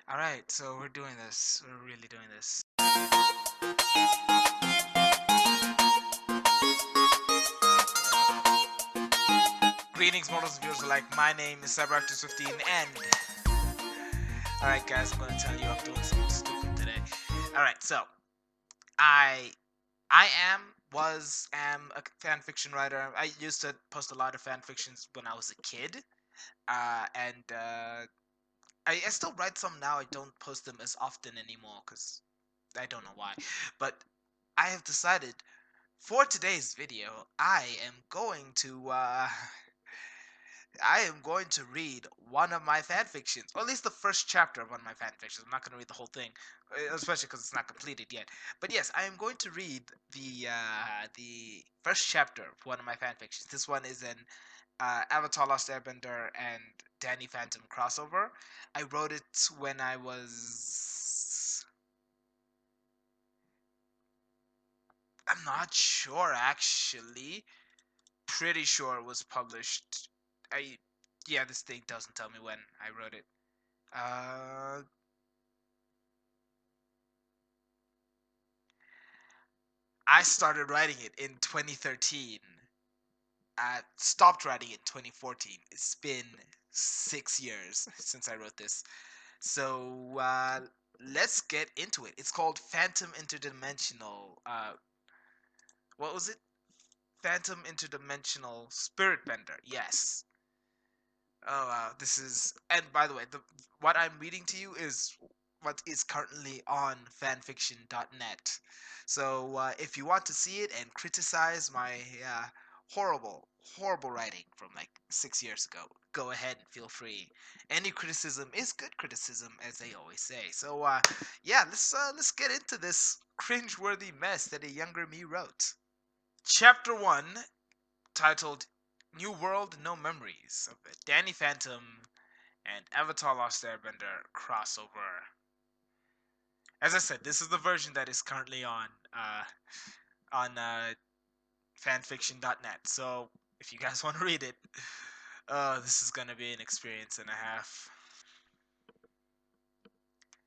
Alright, so we're doing this. We're really doing this. Greetings, mortals and viewers alike. My name is Cyberactus15 and... Alright guys, I'm gonna tell you I'm doing something stupid today. Alright, so I I am a fan fiction writer. I used to post a lot of fan fictions when I was a kid. I still write some now. I don't post them as often anymore because I don't know why. But I have decided for today's video, I am going to read one of my fan fictions, or at least the first chapter of one of my fan fictions. I'm not going to read the whole thing, especially because it's not completed yet. But yes, I am going to read the first chapter of one of my fan fictions. This one is an Avatar: Lost Airbender and Danny Phantom crossover. I wrote it when I was... I'm not sure actually. Pretty sure it was published. I Yeah, this thing doesn't tell me when I wrote it. Uh, I started writing it in 2013. I stopped writing it in 2014. It's been 6 years since I wrote this. So let's get into it. It's called Phantom Interdimensional. What was it? Phantom Interdimensional Spirit Bender. Yes. Oh wow, this is... And by the way, the what I'm reading to you is what is currently on fanfiction.net. So if you want to see it and criticize my horrible, horrible writing from like 6 years ago, go ahead and feel free. Any criticism is good criticism, as they always say. So yeah, let's get into this cringeworthy mess that a younger me wrote. Chapter 1, titled New World, No Memories, of the Danny Phantom and Avatar Lost Airbender crossover. As I said, this is the version that is currently on fanfiction.net. So if you guys want to read it, this is gonna be an experience and a half.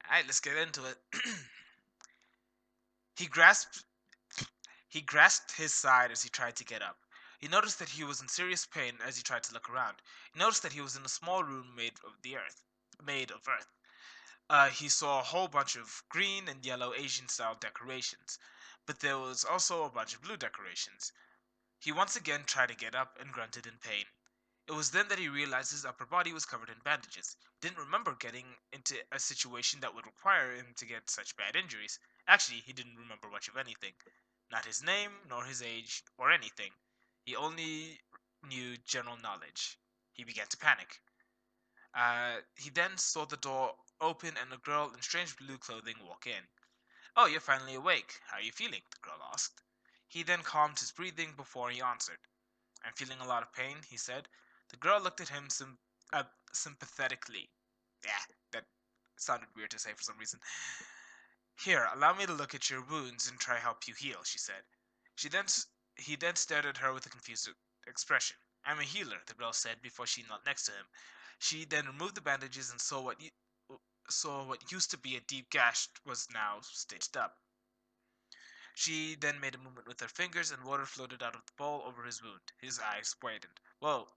Alright, let's get into it. he grasped he grasped his side as he tried to get up. He noticed that he was in serious pain as he tried to look around. He noticed that he was in a small room made of earth. He saw a whole bunch of green and yellow Asian-style decorations, but there was also a bunch of blue decorations. He once again tried to get up and grunted in pain. It was then that he realized his upper body was covered in bandages. He didn't remember getting into a situation that would require him to get such bad injuries. Actually, he didn't remember much of anything. Not his name, nor his age, or anything. He only knew general knowledge. He began to panic. He then saw the door open and a girl in strange blue clothing walk in. "Oh, you're finally awake. How are you feeling?" the girl asked. He then calmed his breathing before he answered. "I'm feeling a lot of pain," he said. The girl looked at him sympathetically. Yeah, that sounded weird to say for some reason. "Here, allow me to look at your wounds and try help you heal," she said. He then stared at her with a confused expression. "I'm a healer," the girl said before she knelt next to him. She then removed the bandages and saw what used to be a deep gash was now stitched up. She then made a movement with her fingers and water floated out of the bowl over his wound. His eyes widened. Whoa.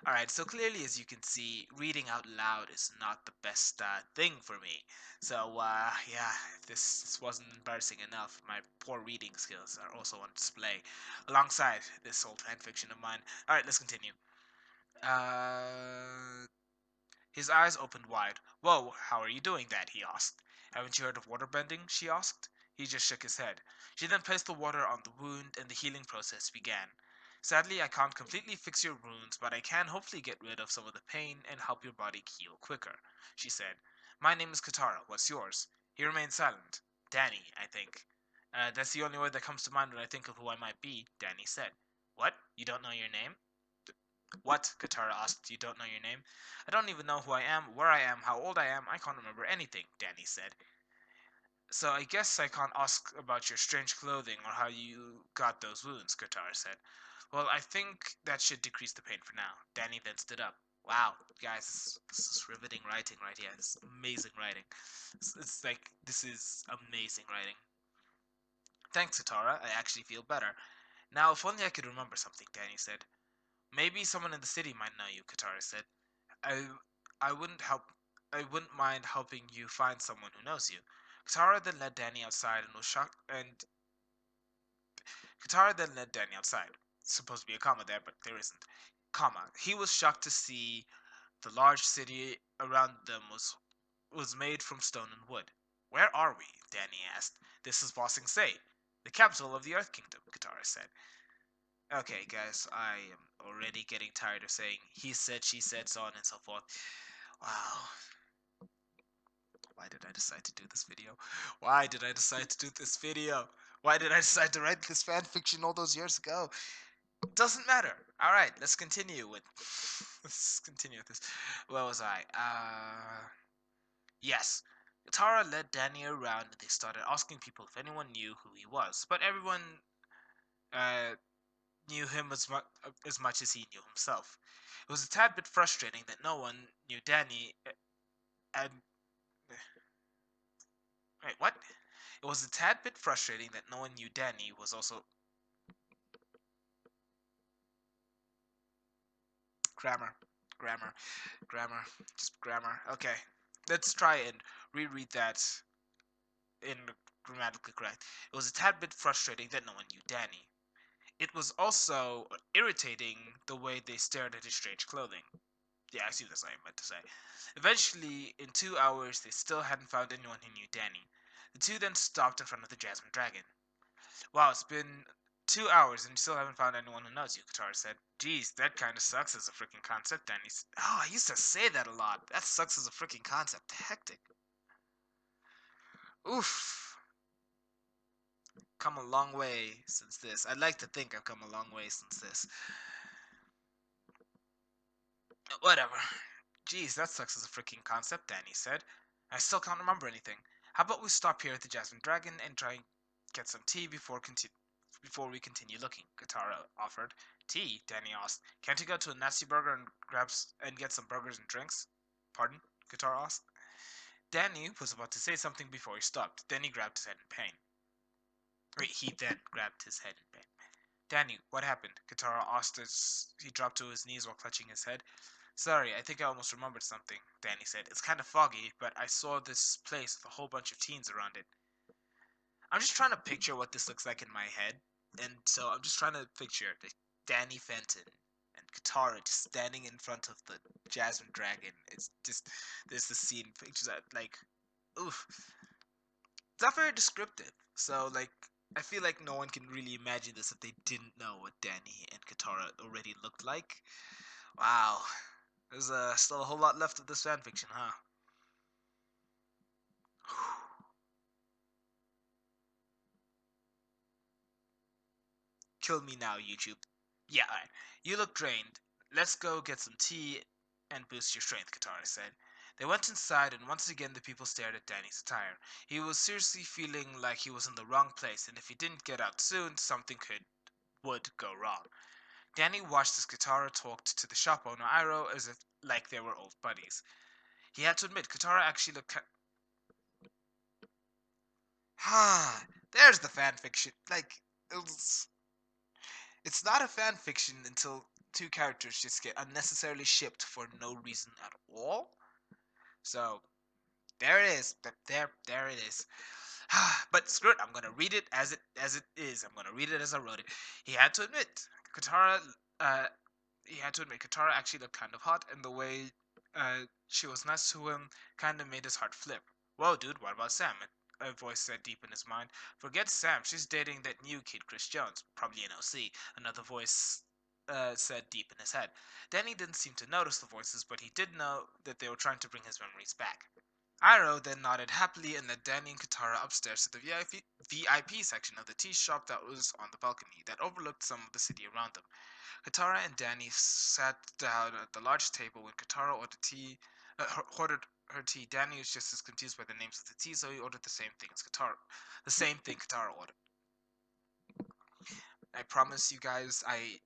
Alright, so clearly as you can see, reading out loud is not the best thing for me. So, yeah, if this wasn't embarrassing enough, my poor reading skills are also on display, alongside this old fanfiction of mine. Alright, let's continue. His eyes opened wide. "Whoa, how are you doing that?" he asked. "Haven't you heard of waterbending?" she asked. He just shook his head. She then placed the water on the wound and the healing process began. "Sadly, I can't completely fix your wounds, but I can hopefully get rid of some of the pain and help your body heal quicker," she said. "My name is Katara. What's yours?" He remained silent. "Danny, I think." That's the only word that comes to mind when I think of who I might be," Danny said. "What? You don't know your name?" "What?" Katara asked. "You don't know your name?" "I don't even know who I am, where I am, how old I am. I can't remember anything," Danny said. "So I guess I can't ask about your strange clothing or how you got those wounds," Katara said. "Well, I think that should decrease the pain for now." Danny then stood up. Wow, guys, this is riveting writing right here. This is amazing writing. It's like, this is amazing writing. Thanks, Katara. I actually feel better. Now, if only I could remember something, Danny said. Maybe someone in the city might know you, Katara said. I I wouldn't help I wouldn't mind helping you find someone who knows you. Katara then led Danny outside and was shocked and Katara then led Danny outside. Supposed to be a comma there, but there isn't. Comma. He was shocked to see the large city around them was made from stone and wood. Where are we? Danny asked. This is Bossing Say, the capital of the Earth Kingdom, Katara said. Okay, guys, I am already getting tired of saying he said, she said, so on and so forth. Wow. Why did I decide to do this video? Why did I decide to do this video? Why did I decide to write this fan fiction all those years ago? Doesn't matter. Alright, let's continue with let's continue with this. Where was I? Yes. Tara led Danny around and they started asking people if anyone knew who he was. But everyone uh, knew him as much as he knew himself. It was a tad bit frustrating that no one knew Danny and wait, what? It was a tad bit frustrating that no one knew Danny was also grammar, grammar, grammar, just grammar. Okay, let's try and reread that in grammatically correct. It was a tad bit frustrating that no one knew Danny. It was also irritating the way they stared at his strange clothing. Yeah, I see what I meant to say. Eventually, in 2 hours, they still hadn't found anyone who knew Danny. The two then stopped in front of the Jasmine Dragon. Wow, it's been 2 hours and you still haven't found anyone who knows you, Katara said. Geez, that kinda sucks as a freaking concept, Danny said. Oh, I used to say that a lot. That sucks as a freaking concept. Hectic. Oof. Come a long way since this. I'd like to think I've come a long way since this. Whatever. Geez, that sucks as a freaking concept, Danny said. I still can't remember anything. How about we stop here at the Jasmine Dragon and try and get some tea before we continue looking, Katara offered. Tea? Danny asked. Can't you go to a Nasty Burger and get some burgers and drinks? Pardon? Katara asked. Danny was about to say something before he stopped. Then he grabbed his head in pain. Wait, he then grabbed his head in pain. Danny, what happened? Katara asked as he dropped to his knees while clutching his head. Sorry, I think I almost remembered something, Danny said. It's kind of foggy, but I saw this place with a whole bunch of teens around it. I'm just trying to picture what this looks like in my head, and so I'm just trying to picture Danny Fenton and Katara just standing in front of the Jasmine Dragon. It's just, there's the scene pictures that, like, oof. It's not very descriptive, so, like, I feel like no one can really imagine this if they didn't know what Danny and Katara already looked like. Wow. There's still a whole lot left of this fanfiction, huh? Kill me now, YouTube. Yeah, alright. You look drained. Let's go get some tea and boost your strength, Katara said. They went inside, and once again the people stared at Danny's attire. He was seriously feeling like he was in the wrong place, and if he didn't get out soon, something would go wrong. Danny watched as Katara talked to the shop owner Iroh as if like they were old buddies. He had to admit, Katara actually looked. Ah, there's the fan fiction. Like, it's not a fan fiction until two characters just get unnecessarily shipped for no reason at all. So there it is. There it is. But screw it. I'm gonna read it as it is. I'm gonna read it as I wrote it. He had to admit, Katara. Uh, he had to admit, Katara actually looked kind of hot, and the way she was nice to him kind of made his heart flip. Whoa, dude, what about Sam? A voice said deep in his mind. Forget Sam, she's dating that new kid, Chris Jones, probably an OC. Another voice said deep in his head. Danny didn't seem to notice the voices, but he did know that they were trying to bring his memories back. Iroh then nodded happily and led Danny and Katara upstairs to the VIP section of the tea shop that was on the balcony that overlooked some of the city around them. Katara and Danny sat down at the large table when Katara ordered her tea. Danny was just as confused by the names of the tea, so he ordered the same thing as Katara. The same thing Katara ordered. I promise you guys, I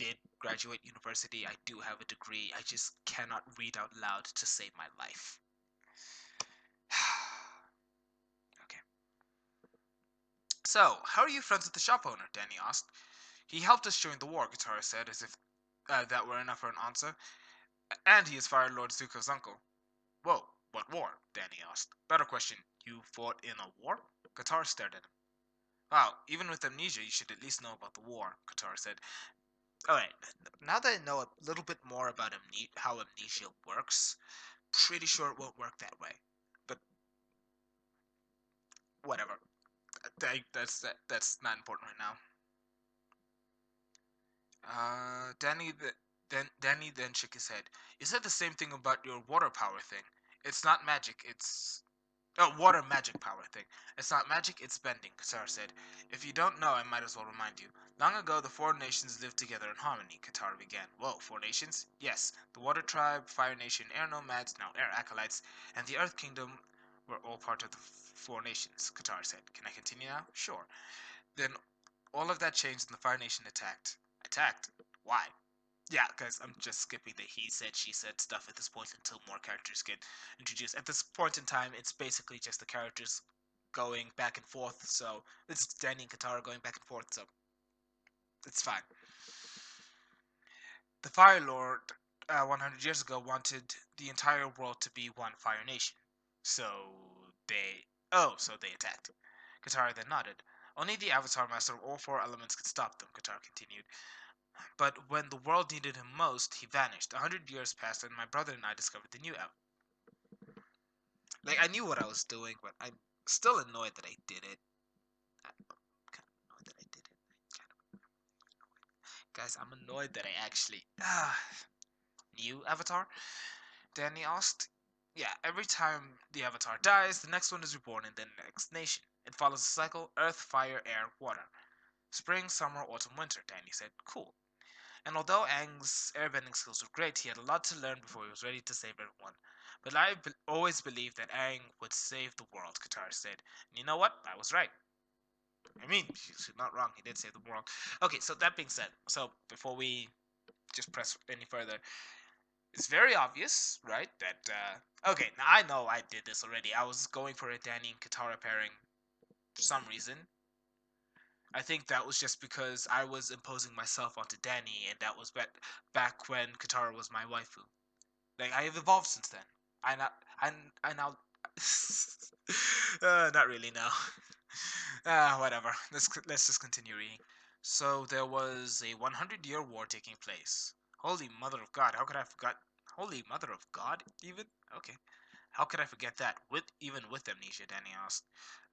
did graduate university. I do have a degree. I just cannot read out loud to save my life. Okay. So, how are you friends with the shop owner? Danny asked. He helped us during the war, Katara said, as if that were enough for an answer. And he is Fire Lord Zuko's uncle. Whoa, what war? Danny asked. Better question, you fought in a war? Katara stared at him. Wow, even with amnesia, you should at least know about the war, Katara said. Alright, now that I know a little bit more about how amnesia works, pretty sure it won't work that way. But, whatever. That's not important right now. Danny then shook his head. You said the same thing about your water power thing. It's not magic, it's... Oh, water magic power thing. It's not magic, it's bending, Katara said. If you don't know, I might as well remind you. Long ago, the four nations lived together in harmony, Katara began. Whoa, four nations? Yes. The Water Tribe, Fire Nation, Air Nomads, now Air Acolytes, and the Earth Kingdom were all part of the four nations, Katara said. Can I continue now? Sure. Then all of that changed and the Fire Nation attacked. Attacked? Why? Yeah, guys, I'm just skipping the he said, she said stuff at this point until more characters get introduced. At this point in time, it's basically just the characters going back and forth, so it's Danny and Katara going back and forth, so it's fine. The Fire Lord, 100 years ago, wanted the entire world to be one Fire Nation. So they... Oh, so they attacked. Katara then nodded. Only the Avatar Master of all four elements could stop them, Katara continued. But when the world needed him most, he vanished. 100 years passed, and my brother and I discovered the new out. Like, I knew what I was doing, but I'm still annoyed that I did it. I'm kind of annoyed that I did it. Guys, I'm annoyed that I actually... new Avatar? Danny asked. Yeah, every time the Avatar dies, the next one is reborn in the next nation. It follows a cycle: earth, fire, air, water. Spring, summer, autumn, winter, Danny said. Cool. And although Aang's airbending skills were great, he had a lot to learn before he was ready to save everyone. But I always believed that Aang would save the world, Katara said. And you know what? I was right. I mean, she's not wrong. He did save the world. Okay, so that being said, so before we just press any further, it's very obvious, right, that, okay, now I know I did this already. I was going for a Danny and Katara pairing for some reason. I think that was just because I was imposing myself onto Danny, and that was back when Katara was my waifu. Like, I have evolved since then. I now, not really. No. Whatever. Let's just continue reading. So there was a 100-year war taking place. Holy Mother of God! How could I forget? Holy Mother of God, even? Okay. How could I forget that? Even with amnesia, Danny asked.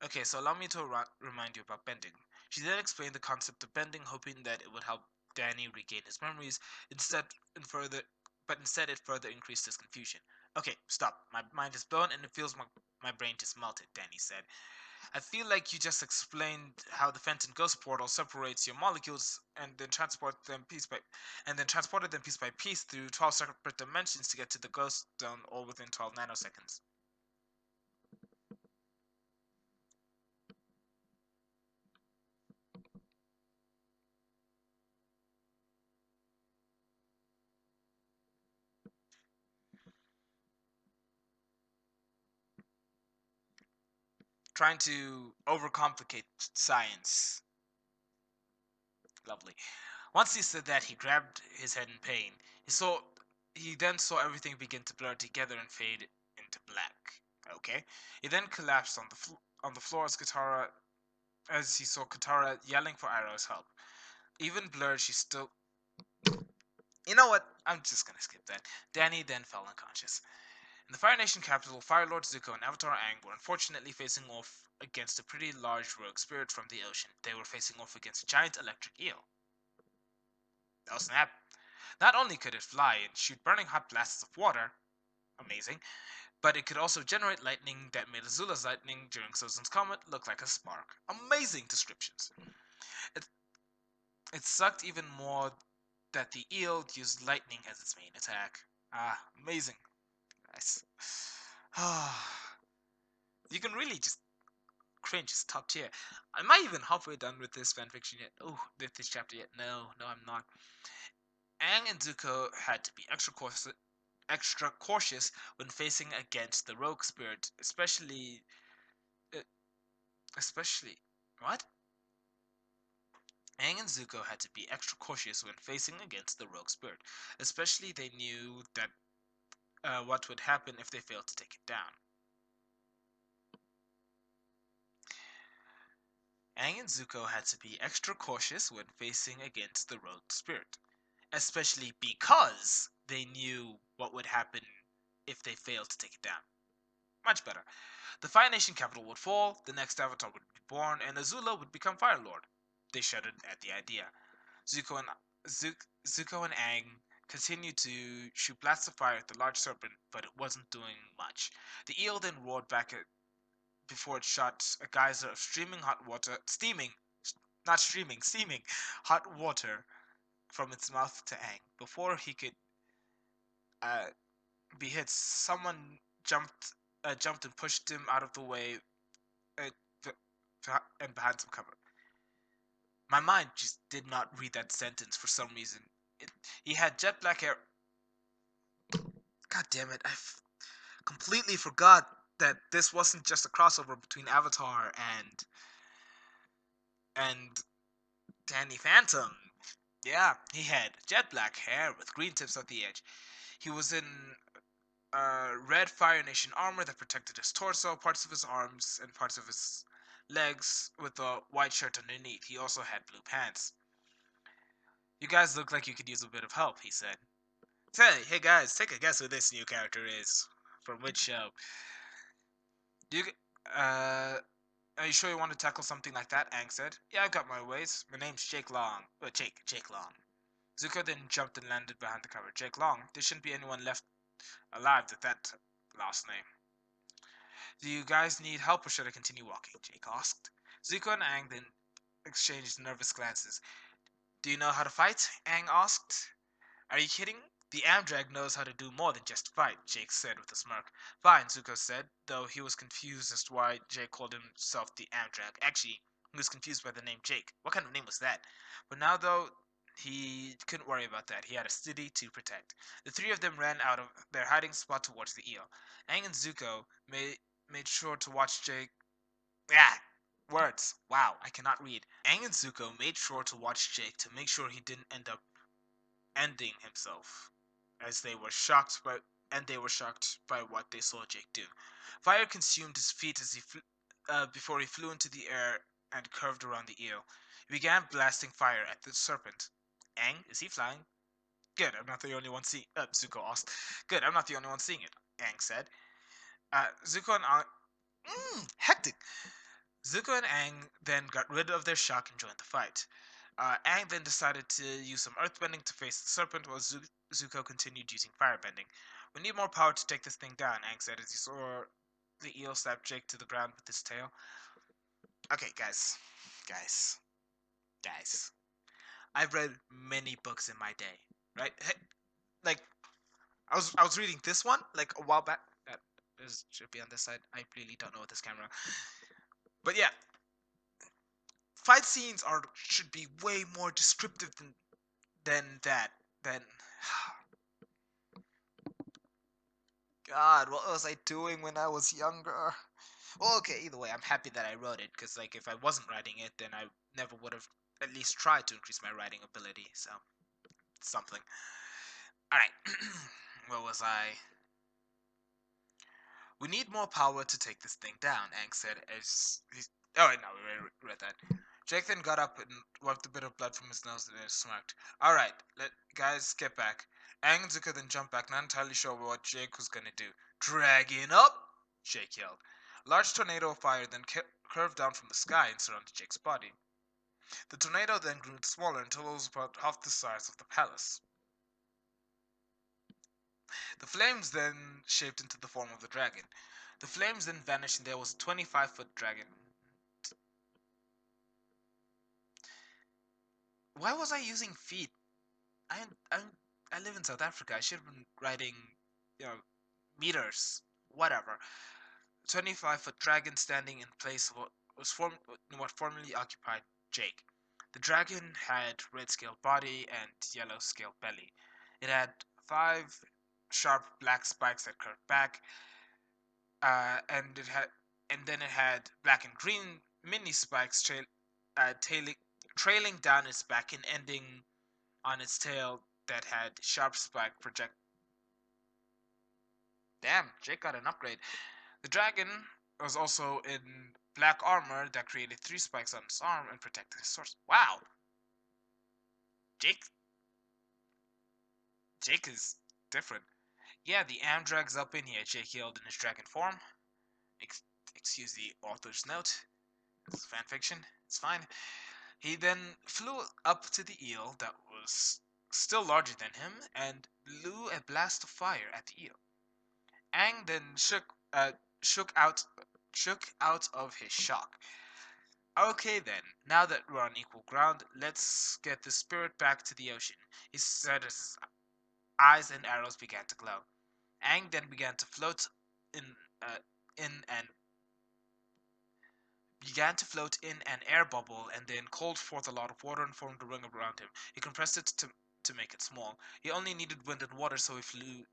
Okay, so allow me to remind you about bending. She then explained the concept of bending, hoping that it would help Danny regain his memories. Instead, and further, but instead it further increased his confusion. Okay, stop. My mind is blown, and it feels my brain just melted. Danny said. I feel like you just explained how the Fenton Ghost Portal separates your molecules and then transported them piece by piece through 12 separate dimensions to get to the Ghost Stone, all within 12 nanoseconds. Trying to overcomplicate science. Lovely. Once he said that, he grabbed his head in pain. He then saw everything begin to blur together and fade into black. Okay. He then collapsed on the floor as he saw Katara yelling for Iroh's help. Even blurred, she still... You know what? I'm just gonna skip that. Danny then fell unconscious. In the Fire Nation capital, Fire Lord Zuko and Avatar Aang were unfortunately facing off against a pretty large rogue spirit from the ocean. They were facing off against a giant electric eel. Oh snap. Not only could it fly and shoot burning hot blasts of water, amazing, but it could also generate lightning that made Azula's lightning during Sozon's comet look like a spark. Amazing descriptions. It, it sucked even more that the eel used lightning as its main attack. Ah, amazing. Nice. You can really just cringe. It's top tier. Am I even halfway done with this fanfiction yet? Oh, with this chapter yet? No, I'm not. Aang and Zuko had to be extra cautious when facing against the rogue spirit, uh, especially what? Aang and Zuko had to be extra cautious when facing against the rogue spirit, especially they knew that what would happen if they failed to take it down. Aang and Zuko had to be extra cautious when facing against the rogue spirit, especially because they knew what would happen if they failed to take it down. Much better. The Fire Nation capital would fall, the next Avatar would be born, and Azula would become Fire Lord. They shuddered at the idea. Zuko and Zuko and Aang continued to shoot blasts of fire at the large serpent, but it wasn't doing much. The eel then roared back before it shot a geyser of steaming hot water from its mouth to Aang. Before he could uh, be hit, someone jumped and pushed him out of the way uh, and behind some cover. My mind just did not read that sentence for some reason. He had jet black hair. God damn it! Completely forgot that this wasn't just a crossover between Avatar and Danny Phantom. Yeah, he had jet black hair with green tips at the edge. He was in red Fire Nation armor that protected his torso, parts of his arms, and parts of his legs, with a white shirt underneath. He also had blue pants. You guys look like you could use a bit of help, he said. Hey guys, take a guess who this new character is. From which show? You, uh, are you sure you want to tackle something like that? Aang said. Yeah, I've got my ways. My name's Jake Long. Jake Long. Zuko then jumped and landed behind the cover. Jake Long. There shouldn't be anyone left alive with that last name. Do you guys need help or should I continue walking? Jake asked. Zuko and Aang then exchanged nervous glances. Do you know how to fight? Aang asked. Are you kidding? The Amdrag knows how to do more than just fight, Jake said with a smirk. Fine, Zuko said, though he was confused as to why Jake called himself the Amdrag. Actually, he was confused by the name Jake. What kind of name was that? But now, though, he couldn't worry about that. He had a city to protect. The three of them ran out of their hiding spot towards the eel. Aang and Zuko made sure to watch Jake. Ah! Words. Wow, I cannot read. Aang and Zuko made sure to watch Jake to make sure he didn't end up ending himself, as they were shocked by what they saw Jake do. Fire consumed his feet as before he flew into the air and curved around the eel. He began blasting fire at the serpent. Aang, is he flying? Good, I'm not the only one seeing. Zuko asked. Good, I'm not the only one seeing it. Aang said. Zuko and hectic. Zuko and Aang then got rid of their shock and joined the fight. Aang then decided to use some earthbending to face the serpent, while Zuko continued using firebending. We need more power to take this thing down, Aang said as he saw the eel slap Jake to the ground with his tail. Okay, guys, guys. I've read many books in my day, right? Hey, like I was reading this one like a while back. That should be on this side. I really don't know with this camera, but yeah, fight scenes are should be way more descriptive than that. Than God, what was I doing when I was younger? Well, okay, either way, I'm happy that I wrote it, because, like, if I wasn't writing it, then I never would have at least tried to increase my writing ability, so, something. Alright, where was I? We need more power to take this thing down, Aang said as he... Oh, wait, no, we already read that. Jake then got up and wiped a bit of blood from his nose and smirked. Alright, guys, get back. Aang and Zuko then jumped back, not entirely sure what Jake was gonna do. Dragging up! Jake yelled. A large tornado of fire then curved down from the sky and surrounded Jake's body. The tornado then grew smaller until it was about half the size of the palace. The flames then shaped into the form of the dragon. The flames then vanished and there was a 25-foot dragon. Why was I using feet? I I I live in South Africa. I should have been writing, you know, meters. Whatever. 25-foot dragon standing in place of what formerly occupied Jake. The dragon had red scaled body and yellow scaled belly. It had 5 sharp black spikes that curved back, and then it had black and green mini spikes tailing down its back and ending on its tail that had sharp spike project. Damn, Jake got an upgrade. The dragon was also in black armor that created 3 spikes on his arm and protected his sword. Wow, Jake, Jake is different. Yeah, the Amdrag's up in here. Jake yelled in his dragon form. Ex- Excuse the author's note. It's fanfiction. It's fine. He then flew up to the eel that was still larger than him and blew a blast of fire at the eel. Aang then shook out shook out of his shock. Okay then, now that we're on equal ground, let's get the spirit back to the ocean, he said as his eyes and arrows began to glow. Aang then began to float in uh, in an in an air bubble and then called forth a lot of water and formed a ring around him. He compressed it to make it small. He only needed wind and water, so he flew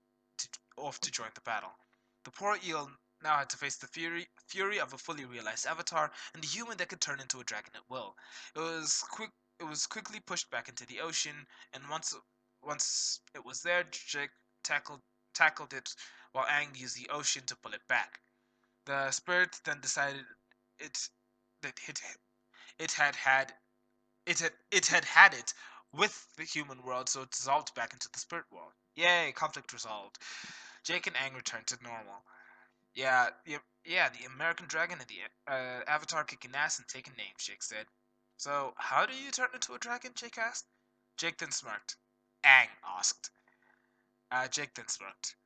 off to join the battle. The poor eel now had to face the fury of a fully realized avatar and the human that could turn into a dragon at will. It was quickly pushed back into the ocean, and once it was there, Jake tackled it while Aang used the ocean to pull it back. The spirit then decided it that it had had it with the human world, so it dissolved back into the spirit world. Yay, conflict resolved. Jake and Aang returned to normal. Yeah, the American dragon and the Avatar kicking ass and taking names, Jake said. So, how do you turn into a dragon? Jake asked. Jake then smirked. Aang asked. Jake then smirked.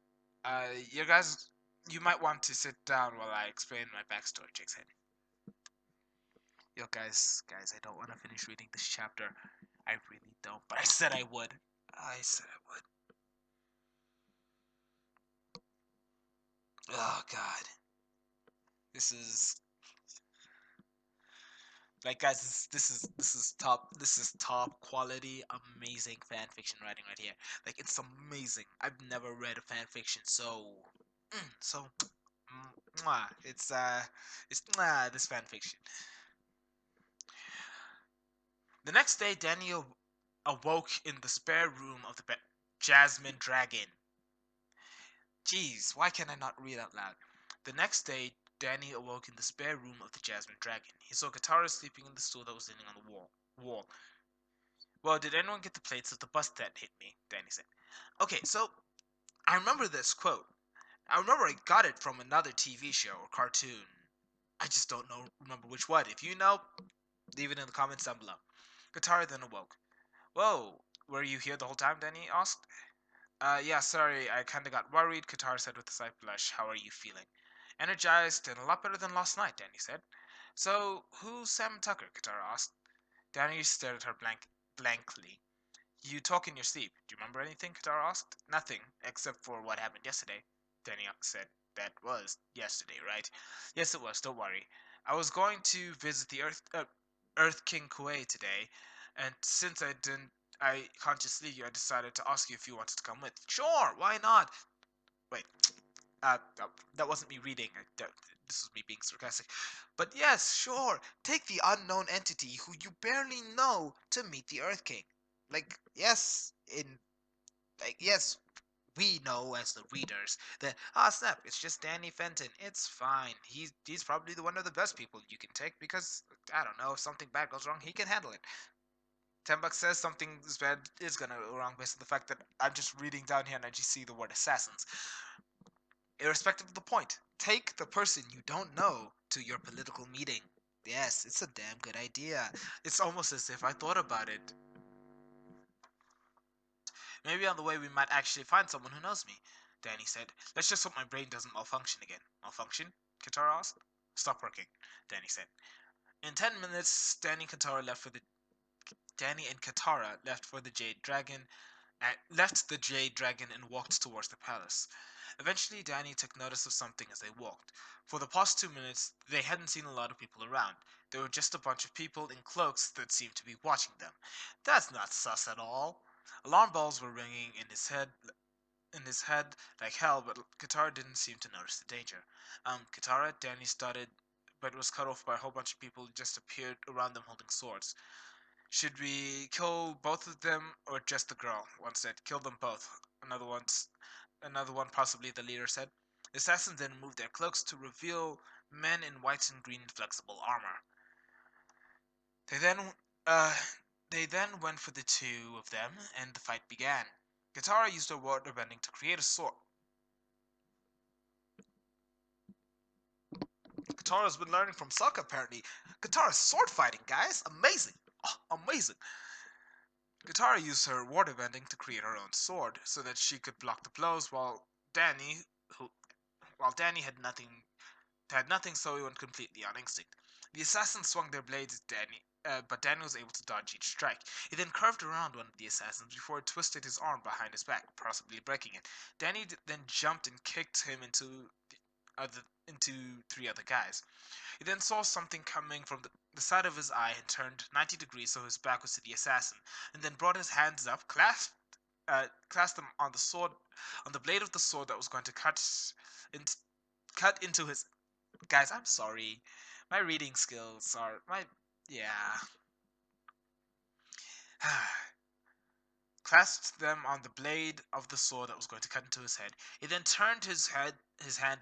You guys, you might want to sit down while I explain my backstory, Jake said. Yo, guys, I don't want to finish reading this chapter. I really don't, but I said I would. I said I would. Oh God, this is like, guys, this is top quality, amazing fan fiction writing right here. Like, it's amazing. I've never read a fan fiction so mwah. It's this fan fiction. The next day, Daniel awoke in the spare room of the Jasmine Dragon. Jeez, why can I not read out loud? The next day, Danny awoke in the spare room of the Jasmine Dragon. He saw Katara sleeping in the stool that was leaning on the wall. Well, did anyone get the plates of the bus that hit me? Danny said. Okay, so I remember this quote. I remember I got it from another TV show or cartoon. I just don't remember which one. If you know, leave it in the comments down below. Katara then awoke. Whoa, were you here the whole time? Danny asked. Yeah, sorry, I kinda got worried, Katara said with a slight blush. How are you feeling? Energized and a lot better than last night, Danny said. So, who's Sam Tucker? Katara asked. Danny stared at her blankly. You talk in your sleep. Do you remember anything? Katara asked. Nothing, except for what happened yesterday. Danny said. That was yesterday, right? Yes, it was. Don't worry. I was going to visit the Earth King Kuei today, and since I can't just leave you, I decided to ask you if you wanted to come with. Sure, why not? Wait, that wasn't me reading. This was me being sarcastic. But yes, sure. Take the unknown entity who you barely know to meet the Earth King. Yes, we know as the readers that snap, it's just Danny Fenton. It's fine. He's probably one of the best people you can take because I don't know, if something bad goes wrong, he can handle it. $10 says something bad is gonna go wrong based on the fact that I'm just reading down here and I just see the word assassins. Irrespective of the point, take the person you don't know to your political meeting. Yes, it's a damn good idea. It's almost as if I thought about it. Maybe on the way we might actually find someone who knows me, Danny said. Let's just hope my brain doesn't malfunction again. Malfunction? Katara asked. Stop working, Danny said. In 10 minutes, Danny and Katara left the Jade Dragon and walked towards the palace. Eventually, Danny took notice of something as they walked. For the past 2 minutes, they hadn't seen a lot of people around. There were just a bunch of people in cloaks that seemed to be watching them. That's not sus at all. Alarm bells were ringing in his head like hell, but Katara didn't seem to notice the danger. Katara, Danny started, but was cut off by a whole bunch of people who just appeared around them holding swords. Should we kill both of them or just the girl? One said. Kill them both. Another one, possibly the leader, said. The assassins then moved their cloaks to reveal men in white and green flexible armor. They then, uh, they then went for the two of them, and the fight began. Katara used her water bending to create a sword. Katara's been learning from Sokka, apparently. Katara's sword fighting, guys! Amazing! Oh, amazing! Katara used her water bending to create her own sword, so that she could block the blows, Danny, who, while Danny had nothing, so he went completely on instinct. The assassins swung their blades at Danny, but Danny was able to dodge each strike. He then curved around one of the assassins before it twisted his arm behind his back, possibly breaking it. Danny then jumped and kicked him into three other guys. He then saw something coming from the side of his eye and turned 90 degrees so his back was to the assassin, and then brought his hands up, clasped them on the blade of the sword that was going to cut into his. Guys, I'm sorry, my reading skills are my yeah. Clasped them on the blade of the sword that was going to cut into his head. He then turned his hand,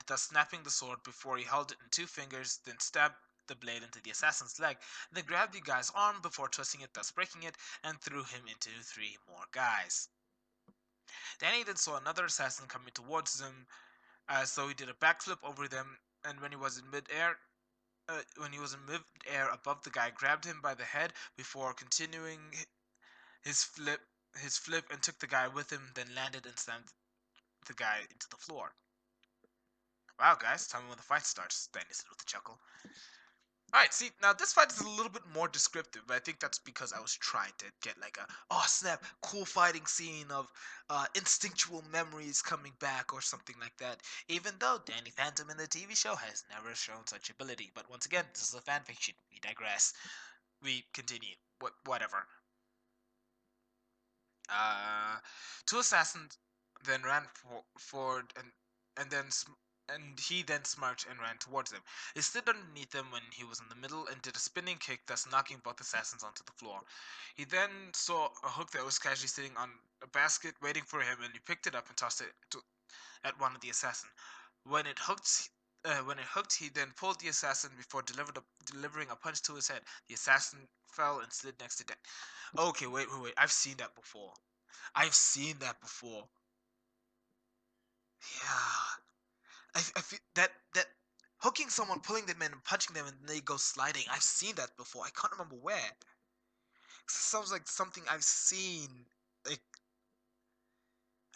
thus snapping the sword before he held it in two fingers, then stabbed the blade into the assassin's leg, then grabbed the guy's arm before twisting it, thus breaking it, and threw him into three more guys. Danny then saw another assassin coming towards him, so he did a backflip over them, and when he was in mid-air above the guy, grabbed him by the head before continuing his flip his flip and took the guy with him, then landed and slammed the guy into the floor. Wow, guys, tell me when the fight starts, Danny said with a chuckle. Alright, see, now this fight is a little bit more descriptive, but I think that's because I was trying to get like a, oh snap, cool fighting scene of instinctual memories coming back or something like that. Even though Danny Phantom in the TV show has never shown such ability. But once again, this is a fanfiction. We digress. We continue. Whatever. Uh, Two assassins then ran forward and he then smirked and ran towards them. He slid underneath them when he was in the middle and did a spinning kick, thus knocking both assassins onto the floor. He then saw a hook that was casually sitting on a basket waiting for him, and he picked it up and tossed it at one of the assassins. When it hooked, he then pulled the assassin before delivering a punch to his head. The assassin fell and slid next to Dan. Okay, wait. I've seen that before. I've seen that before. Yeah. I feel that hooking someone, pulling them in, and punching them, and they go sliding. I've seen that before. I can't remember where. It sounds like something I've seen. Like,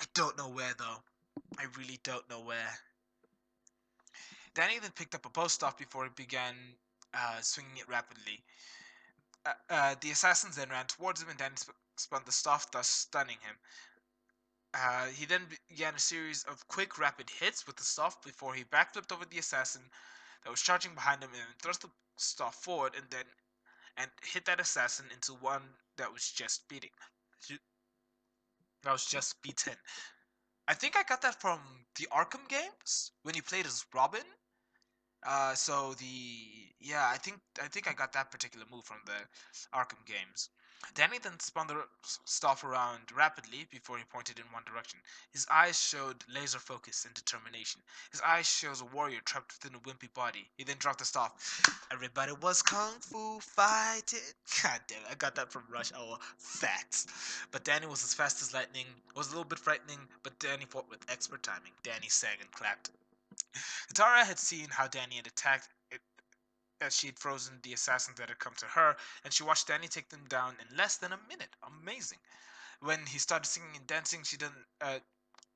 I don't know where though. I really don't know where. Danny then picked up a bow staff before he began swinging it rapidly. The assassins then ran towards him, and Danny spun the staff, thus stunning him. He then began a series of quick, rapid hits with the staff before he backflipped over the assassin that was charging behind him and thrust the staff forward and hit that assassin into one that was just beating. That was just beaten. I think I got that from the Arkham games when he played as Robin. So I think I got that particular move from the Arkham games. Danny then spun the staff around rapidly before he pointed in one direction. His eyes showed laser focus and determination. His eyes shows a warrior trapped within a wimpy body. He then dropped the staff. Everybody was kung fu fighting. God damn it, I got that from Rush Hour. Facts. But Danny was as fast as lightning. It was a little bit frightening, but Danny fought with expert timing. Danny sang and clapped. Katara had seen how Danny had attacked it, as she had frozen the assassins that had come to her, and she watched Danny take them down in less than a minute. Amazing. When he started singing and dancing,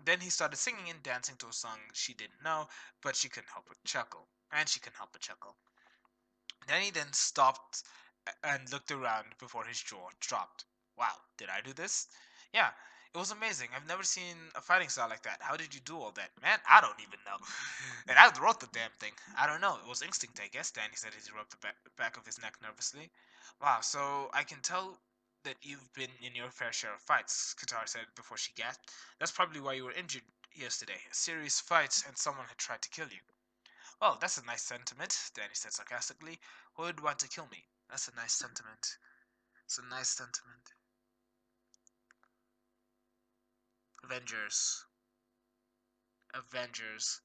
then he started singing and dancing to a song she didn't know, but she couldn't help but chuckle. And she couldn't help but chuckle. Danny then stopped and looked around before his jaw dropped. Wow, did I do this? Yeah. It was amazing. I've never seen a fighting style like that. How did you do all that? Man, I don't even know. And I wrote the damn thing. I don't know. It was instinct, I guess. Danny said as he rubbed the back of his neck nervously. Wow, so I can tell that you've been in your fair share of fights, Qatar said before she gasped. That's probably why you were injured yesterday. A serious fight and someone had tried to kill you. Oh, that's a nice sentiment, Danny said sarcastically. Who would want to kill me? That's a nice sentiment. It's a nice sentiment. Avengers. Avengers.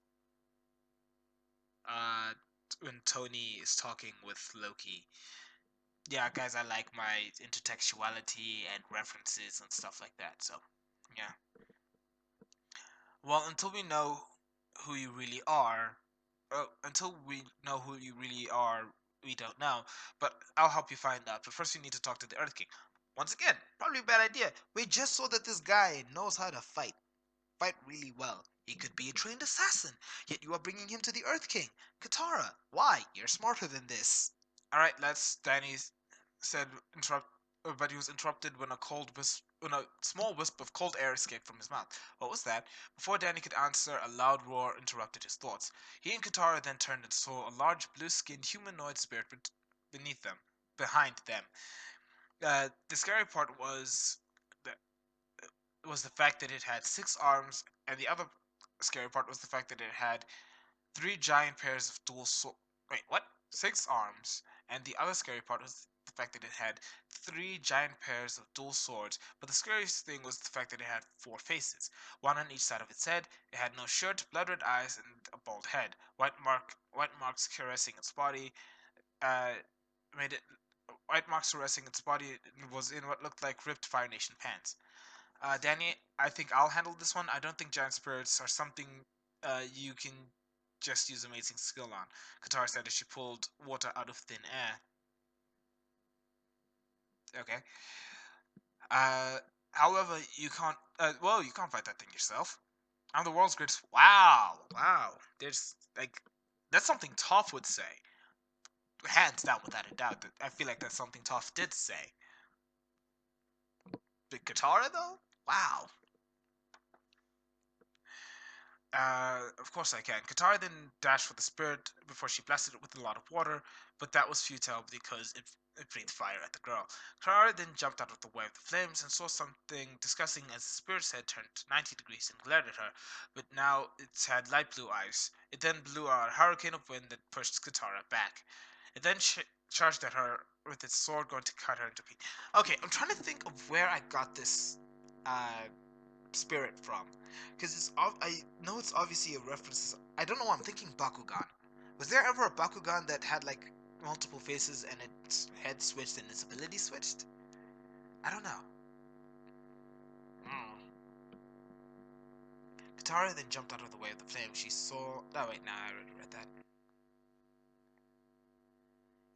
Uh, when Tony is talking with Loki. Yeah, guys, I like my intertextuality and references and stuff like that. So, yeah. Well, until we know who you really are, we don't know. But I'll help you find out. But first, we need to talk to the Earth King. Once again, probably a bad idea. We just saw that this guy knows how to fight really well. He could be a trained assassin, yet you are bringing him to the Earth King. Katara, why? You're smarter than this. All right, let's. Danny said, but he was interrupted when a small wisp of cold air escaped from his mouth. What was that? Before Danny could answer, a loud roar interrupted his thoughts. He and Katara then turned and saw a large blue-skinned humanoid spirit beneath them, behind them. The scary part the, was the fact that it had 6 arms, and the other scary part was the fact that it had three giant pairs of dual sword. Wait, what? 6 arms. And the other scary part was the fact that it had three giant pairs of dual swords. But the scariest thing was the fact that it had 4 faces, one on each side of its head. It had no shirt, blood red eyes, and a bald head. White marks caressing its body. Uh, made it. White marks caressing its body was in what looked like ripped Fire Nation pants. Danny, I think I'll handle this one. I don't think giant spirits are something you can just use amazing skill on. Katara said as she pulled water out of thin air. Okay. Uh, however, you can't. Well, you can't fight that thing yourself. I'm the world's greatest. Wow, wow. There's like, that's something Toph would say. Hands down, without a doubt. I feel like that's something Toph did say. But Katara though, wow. Of course I can. Katara then dashed for the spirit before she blasted it with a lot of water, but that was futile because it breathed fire at the girl. Katara then jumped out of the way of the flames and saw something disgusting as the spirit's head turned 90 degrees and glared at her, but now it had light blue eyes. It then blew a hurricane of wind that pushed Katara back. It then charged at her with its sword, going to cut her into pieces. Okay, I'm trying to think of where I got this uh, spirit from, because I know it's obviously a reference. I don't know why I'm thinking Bakugan. Was there ever a Bakugan that had like multiple faces and its head switched and its ability switched? I don't know. Mm. Katara then jumped out of the way of the flame. She saw. Oh wait, nah, I already read that.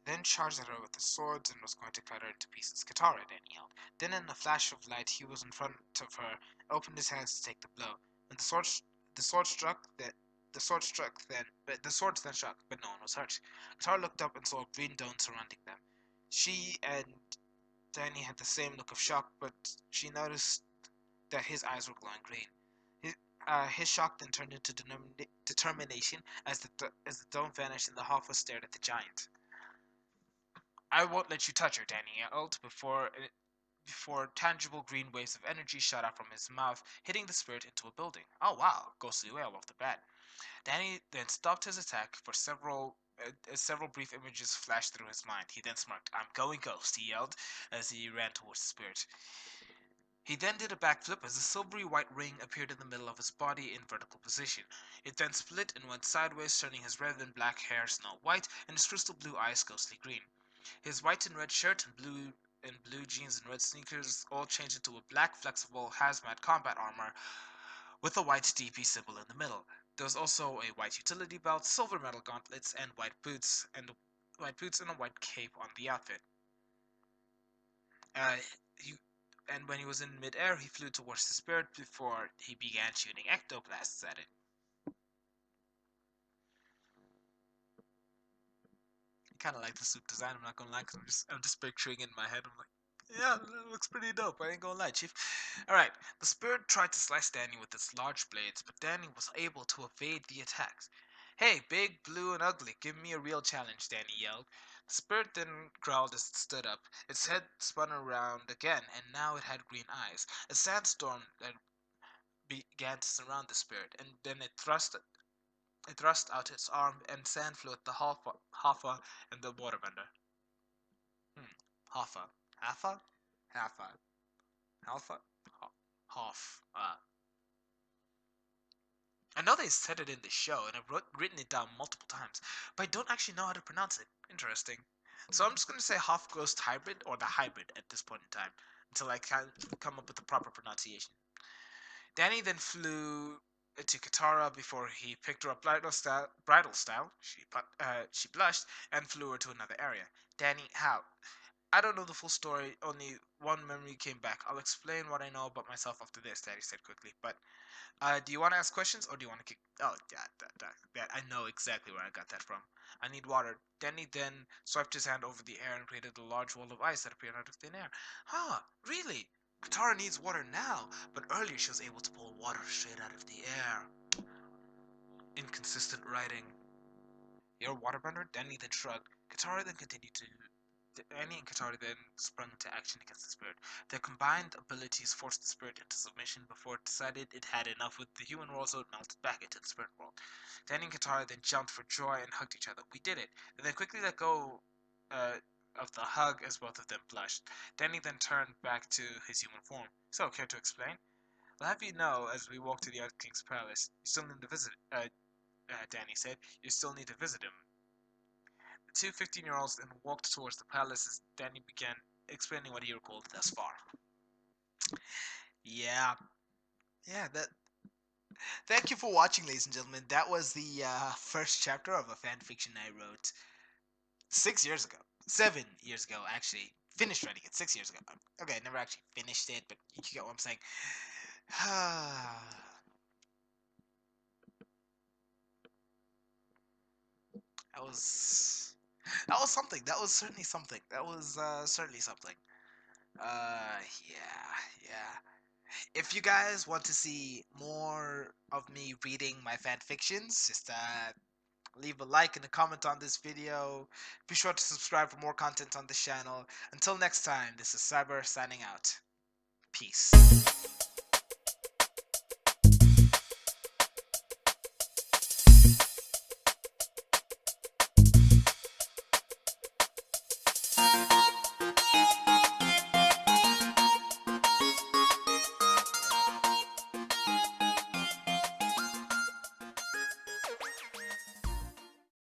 Then charged at her with the swords and was going to cut her into pieces. Katara then yelled. Then, in a flash of light, he was in front of her, opened his hands to take the blow. When the sword struck, that the swords then struck, but no one was hurt. Katara looked up and saw a green dome surrounding them. She and Danny had the same look of shock, but she noticed that his eyes were glowing green. His shock then turned into determination as the dome vanished and the Hoffa stared at the giant. I won't let you touch her, Danny yelled before tangible green waves of energy shot out from his mouth, hitting the spirit into a building. Oh wow, ghostly wail off the bat. Danny then stopped his attack for several brief images flashed through his mind. He then smirked. "I'm going ghost," he yelled as he ran towards the spirit. He then did a backflip as a silvery white ring appeared in the middle of his body in vertical position. It then split and went sideways, turning his red and black hair snow white and his crystal blue eyes ghostly green. His white and red shirt and blue jeans and red sneakers all changed into a black flexible hazmat combat armor with a white DP symbol in the middle. There was also a white utility belt, silver metal gauntlets, and white boots and a white cape on the outfit. Uh, he, and when he was in midair, he flew towards the spirit before he began shooting ectoblasts at it. I kind of like the suit design. I'm not gonna lie, cause I'm just picturing it in my head. I'm like, Yeah, that looks pretty dope. I ain't gonna lie, Chief. Alright, the spirit tried to slice Danny with its large blades, but Danny was able to evade the attacks. Hey, big, blue, and ugly, give me a real challenge, Danny yelled. The spirit then growled as it stood up. Its head spun around again, and now it had green eyes. A sandstorm that began to surround the spirit, and then it thrust out its arm, and sand flew at the Hoffa and the waterbender. Hoffa. Haffa? Haffa. Alpha? Hoff. I know they said it in the show, and I've written it down multiple times, but I don't actually know how to pronounce it. Interesting. So I'm just going to say Hoff Ghost Hybrid or the hybrid at this point in time until I can come up with the proper pronunciation. Danny then flew to Katara before he picked her up bridal style. She blushed and flew her to another area. Danny, how? I don't know the full story. Only one memory came back. I'll explain what I know about myself after this, Daddy said quickly. But do you want to ask questions or do you want to kick? Oh, yeah, that. I know exactly where I got that from. I need water. Danny then swiped his hand over the air and created a large wall of ice that appeared out of thin air. Huh, really? Katara needs water now, but earlier she was able to pull water straight out of the air. Inconsistent writing. You're a waterbender? Danny then shrugged. Danny and Katara then sprung into action against the spirit. Their combined abilities forced the spirit into submission before it decided it had enough with the human world, so it melted back into the spirit world. Danny and Katara then jumped for joy and hugged each other. We did it! And they quickly let go uh, of the hug as both of them blushed. Danny then turned back to his human form. So, care to explain? I'll have you know, as we walk to the Earth King's palace, you still need to visit, Danny said. You still need to visit him. The two 15-year-olds then walked towards the palace as Danny began explaining what he recalled thus far. Yeah, yeah. That. Thank you for watching, ladies and gentlemen. That was the first chapter of a fan fiction I wrote 6 years ago, 7 years ago, actually. Finished writing it 6 years ago. Okay, I never actually finished it, but you get what I'm saying. that was that was something. That was certainly something. That was certainly something. Yeah. If you guys want to see more of me reading my fan fictions, just leave a like and a comment on this video. Be sure to subscribe for more content on this channel. Until next time, this is Cyber signing out. Peace.